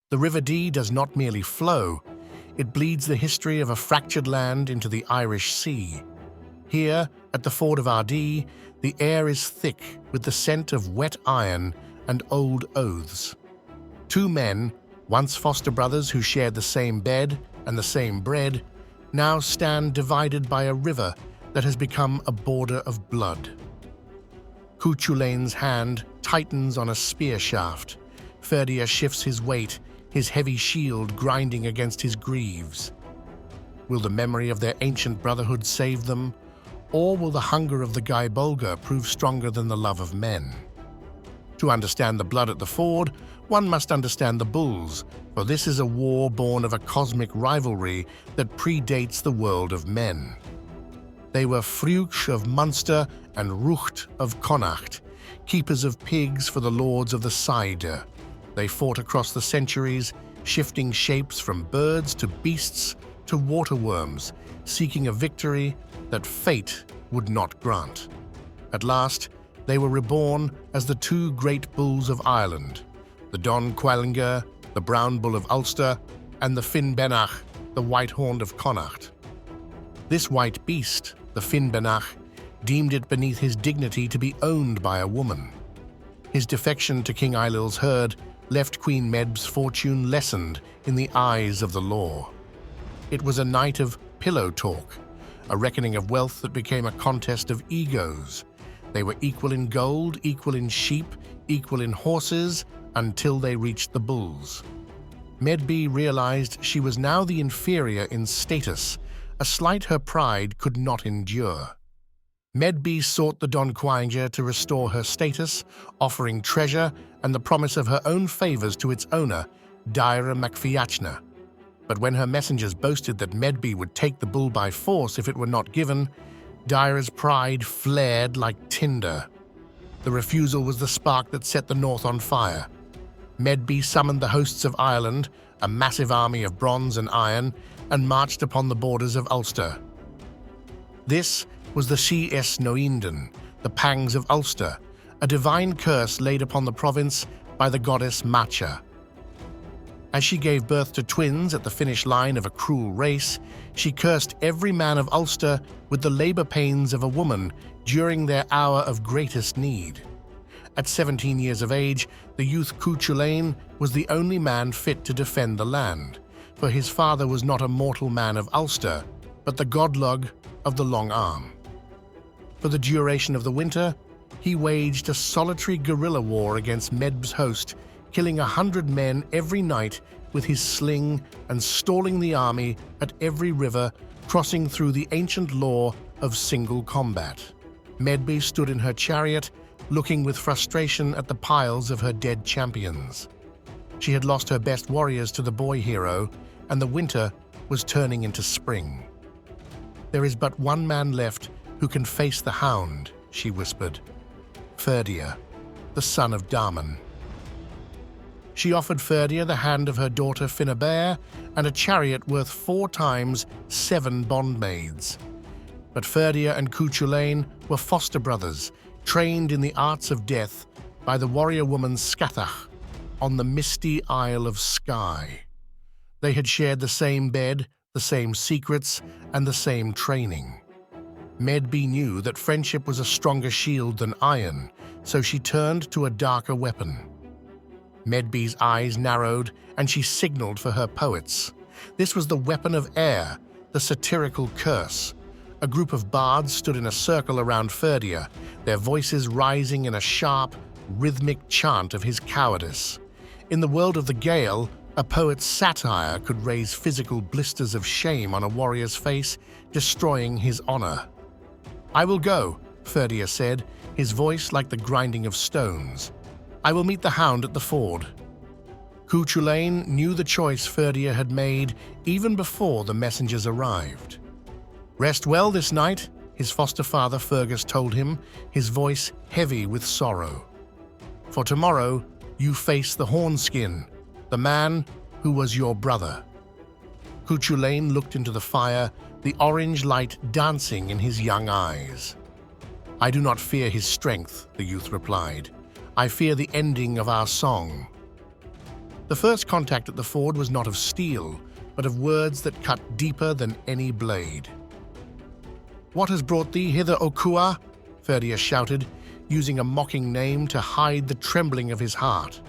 The River Dee does not merely flow, it bleeds the history of a fractured land into the Irish Sea. Here, at the ford of Ardee, the air is thick with the scent of wet iron and old oaths. Two men, once foster brothers who shared the same bed and the same bread, now stand divided by a river that has become a border of blood. Cú Chulainn's hand tightens on a spear shaft. Ferdia shifts his weight, his heavy shield grinding against his greaves. Will the memory of their ancient brotherhood save them, or will the hunger of the Gáe Bolga prove stronger than the love of men? To understand the blood at the ford, one must understand the bulls, for this is a war born of a cosmic rivalry that predates the world of men. They were Fruch of Munster and Rucht of Connacht, keepers of pigs for the lords of the Saida. They fought across the centuries, shifting shapes from birds to beasts to waterworms, seeking a victory that fate would not grant. At last, they were reborn as the two great bulls of Ireland, the Táin Bó Cúailnge, the brown bull of Ulster, and the Finn Benach, the white-horned of Connacht. This white beast, the Finn Benach, deemed it beneath his dignity to be owned by a woman. His defection to King Ailill's herd left Queen Medb's fortune lessened in the eyes of the law. It was a night of pillow talk, a reckoning of wealth that became a contest of egos. They were equal in gold, equal in sheep, equal in horses, until they reached the bulls. Medb realized she was now the inferior in status, a slight her pride could not endure. Medb sought the Táin Bó Cúailnge to restore her status, offering treasure and the promise of her own favors to its owner, Daire MacFiachna. But when her messengers boasted that Medb would take the bull by force if it were not given, Daire's pride flared like tinder. The refusal was the spark that set the north on fire. Medb summoned the hosts of Ireland, a massive army of bronze and iron, and marched upon the borders of Ulster. This was the Sies Noindon, the pangs of Ulster, a divine curse laid upon the province by the goddess Macha. As she gave birth to twins at the finish line of a cruel race, she cursed every man of Ulster with the labor pains of a woman during their hour of greatest need. At 17 years of age, the youth Cú Chulainn was the only man fit to defend the land, for his father was not a mortal man of Ulster, but the godlug of the Long Arm. For the duration of the winter, he waged a solitary guerrilla war against Medb's host, killing 100 men every night with his sling and stalling the army at every river, crossing through the ancient law of single combat. Medb stood in her chariot, looking with frustration at the piles of her dead champions. She had lost her best warriors to the boy hero, and the winter was turning into spring. "There is but one man left who can face the hound," she whispered. "Ferdia, the son of Daman." She offered Ferdia the hand of her daughter Finnebert and a chariot worth 4 times 7 bondmaids. But Ferdia and Cú Chulainn were foster brothers, trained in the arts of death by the warrior woman Scathach on the misty Isle of Skye. They had shared the same bed, the same secrets, and the same training. Medb knew that friendship was a stronger shield than iron, so she turned to a darker weapon. Medb's eyes narrowed, and she signaled for her poets. This was the weapon of air, the satirical curse. A group of bards stood in a circle around Ferdia, their voices rising in a sharp, rhythmic chant of his cowardice. In the world of the Gael, a poet's satire could raise physical blisters of shame on a warrior's face, destroying his honor. "I will go," Ferdia said, his voice like the grinding of stones. "I will meet the hound at the ford." Cú Chulainn knew the choice Ferdia had made even before the messengers arrived. "Rest well this night," his foster father Fergus told him, his voice heavy with sorrow. "For tomorrow you face the Hornskin, the man who was your brother." Cú Chulainn looked into the fire, the orange light dancing in his young eyes. "I do not fear his strength," the youth replied. "I fear the ending of our song." The first contact at the ford was not of steel, but of words that cut deeper than any blade. "What has brought thee hither, O Cúa?" Ferdia shouted, using a mocking name to hide the trembling of his heart.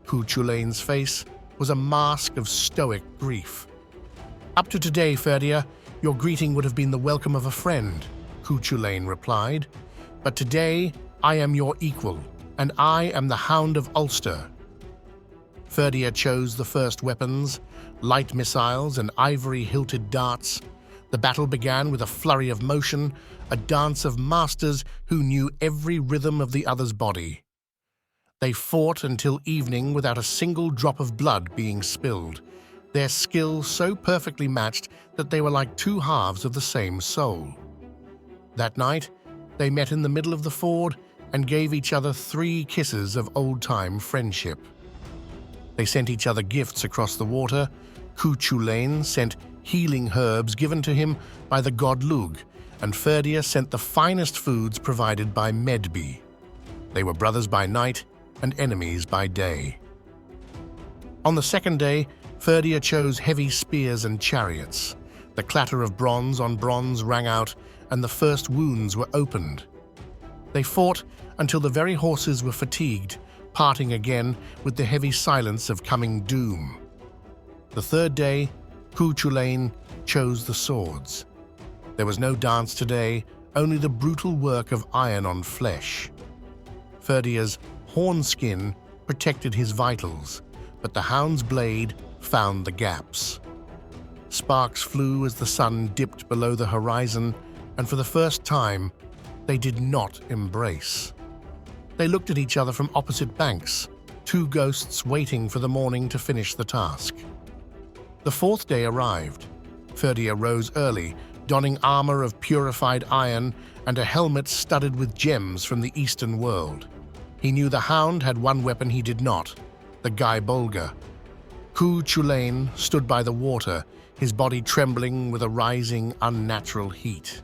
Cú Chulainn's face was a mask of stoic grief. "Up to today, Ferdia, your greeting would have been the welcome of a friend," Cú Chulainn replied. "But today I am your equal, and I am the Hound of Ulster." Ferdia chose the first weapons, light missiles and ivory-hilted darts. The battle began with a flurry of motion, a dance of masters who knew every rhythm of the other's body. They fought until evening without a single drop of blood being spilled, their skill so perfectly matched that they were like two halves of the same soul. That night, they met in the middle of the ford and gave each other 3 kisses of old-time friendship. They sent each other gifts across the water. Cú Chulainn sent healing herbs given to him by the god Lug, and Ferdia sent the finest foods provided by Medb. They were brothers by night and enemies by day. On the second day, Ferdia chose heavy spears and chariots. The clatter of bronze on bronze rang out, and the first wounds were opened. They fought until the very horses were fatigued, parting again with the heavy silence of coming doom. The third day, Cú Chulainn chose the swords. There was no dance today, only the brutal work of iron on flesh. Ferdia's horn skin protected his vitals, but the hound's blade found the gaps. Sparks flew as the sun dipped below the horizon, and for the first time, they did not embrace. They looked at each other from opposite banks, 2 ghosts waiting for the morning to finish the task. The fourth day arrived. Ferdia rose early, donning armor of purified iron and a helmet studded with gems from the eastern world. He knew the hound had one weapon he did not, the Gáe Bolga. Cú Chulainn stood by the water, his body trembling with a rising, unnatural heat.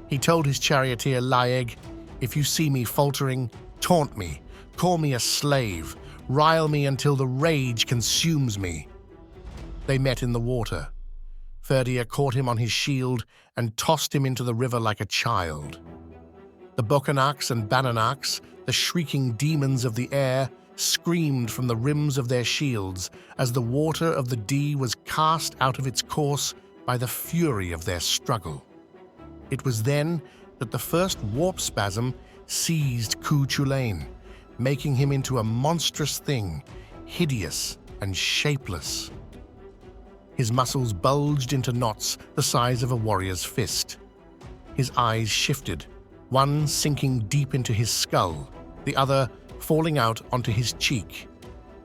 He told his charioteer Laeg, "If you see me faltering, taunt me, call me a slave, rile me until the rage consumes me." They met in the water. Ferdia caught him on his shield and tossed him into the river like a child. The Bocanachs and Bananachs, the shrieking demons of the air, screamed from the rims of their shields as the water of the Dee was cast out of its course by the fury of their struggle. It was then that the first warp spasm seized Cú Chulainn, making him into a monstrous thing, hideous and shapeless. His muscles bulged into knots the size of a warrior's fist. His eyes shifted, one sinking deep into his skull, the other falling out onto his cheek.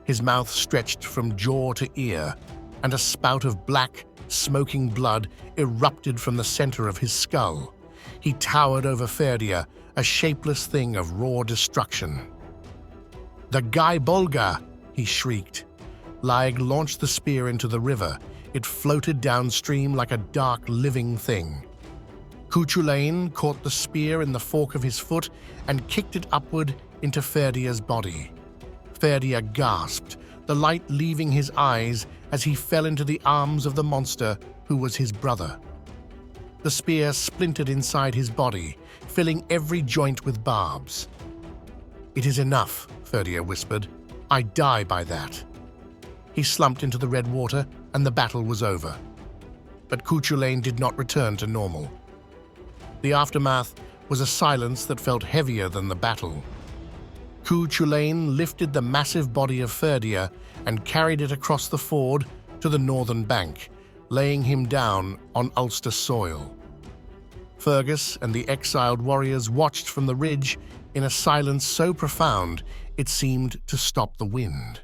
His mouth stretched from jaw to ear, and a spout of black, smoking blood erupted from the center of his skull. He towered over Ferdia, a shapeless thing of raw destruction. "The Gáe Bolga!" he shrieked. Laeg launched the spear into the river. It floated downstream like a dark, living thing. Cú Chulainn caught the spear in the fork of his foot and kicked it upward into Ferdia's body. Ferdia gasped, the light leaving his eyes as he fell into the arms of the monster who was his brother. The spear splintered inside his body, filling every joint with barbs. "It is enough," Ferdia whispered. "I die by that." He slumped into the red water, and the battle was over. But Cú Chulainn did not return to normal. The aftermath was a silence that felt heavier than the battle. Cú Chulainn lifted the massive body of Ferdia and carried it across the ford to the northern bank, laying him down on Ulster soil. Fergus and the exiled warriors watched from the ridge in a silence so profound it seemed to stop the wind.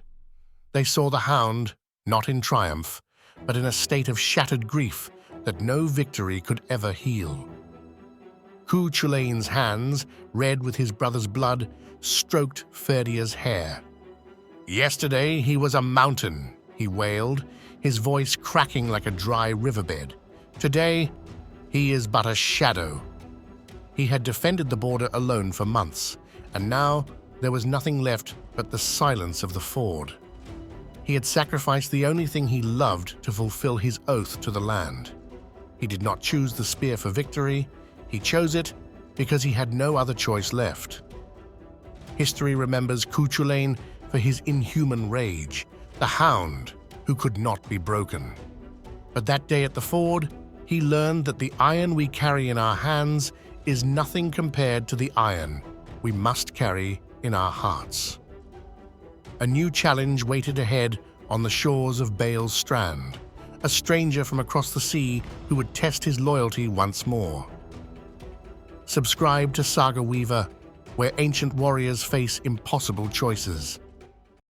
They saw the hound, not in triumph, but in a state of shattered grief that no victory could ever heal. Cú Chulainn's hands, red with his brother's blood, stroked Ferdia's hair. "Yesterday he was a mountain," he wailed, his voice cracking like a dry riverbed. "Today he is but a shadow." He had defended the border alone for months, and now there was nothing left but the silence of the ford. He had sacrificed the only thing he loved to fulfill his oath to the land. He did not choose the spear for victory, he chose it because he had no other choice left. History remembers Cú Chulainn for his inhuman rage, the hound who could not be broken. But that day at the ford, he learned that the iron we carry in our hands is nothing compared to the iron we must carry in our hearts. A new challenge waited ahead on the shores of Bale's Strand, a stranger from across the sea who would test his loyalty once more. Subscribe to Saga Weaver, where ancient warriors face impossible choices.